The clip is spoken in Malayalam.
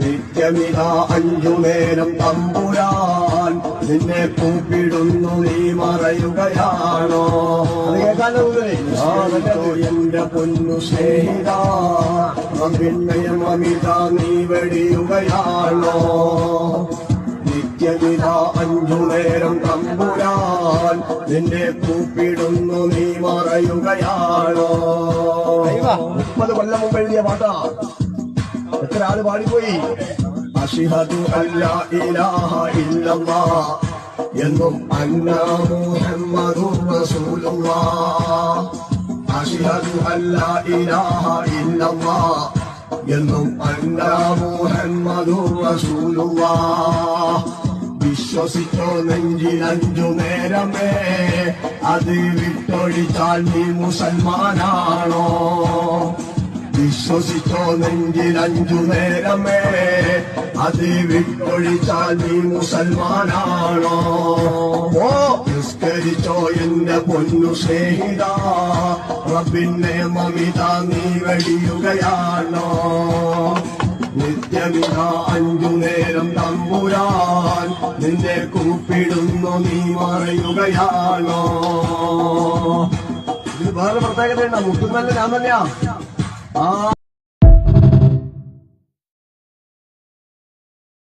നിത്യമിതാ 5 നേരം തമ്പുരാൻ നിന്നെ കൂപ്പിടുന്നു, നീ മറയുകയാണോ? എന്റെ പൊന്നു സ്നേഹിത, റബ്ബിന്റെയും അമിത നീ വെടിയുകയാണോ? നിത്യമിതാ 5 നേരം തമ്പുരാൻ നിന്നെ കൂപ്പിടുന്നു, നീ മറയുകയാണോ? 30 കൊല്ലം മുമ്പ് എഴുതിയ പാട്ടാ. എത്ര ആള് പാടിപ്പോയി. അശ്ഹദു അല്ലാ ഇലാഹ ഇല്ലല്ലാഹ് എന്നും അന്നാ മുഹമ്മദുർ റസൂലുള്ളാഹ്. അശ്ഹദു അല്ലാ ഇലാഹ ഇല്ലല്ലാഹ് എന്നും അന്നാ മുഹമ്മദുർ റസൂലുള്ളാഹ്. വിശ്വസിച്ചോ നെഞ്ചിൽ 5 നേരമേ, അത് വിട്ടൊഴിച്ചാൽ നീ മുസൽമാനാണോ? വിശ്വസിച്ചോ നെഞ്ചിൽ 5 നേരമേ, അത് വിട്ടൊഴിച്ചാൽ നീ മുസൽമാനാണോ? നിസ്കരിച്ചോ എന്റെ പൊന്നു സ്നേഹിത, റബ്ബിന്റെ മമിത നീ വെടിയുകയാണോ? നിത്യമിതാ 5 നേരം തമ്പുരാൻ നിന്നെ കൂപ്പിടുന്നു, നീ മറയുകയാണോ? ഇത് വേറെ പ്രത്യേകതയുണ്ടോ? മുട്ടുന്നല്ല ഞാൻ തന്നെയാ.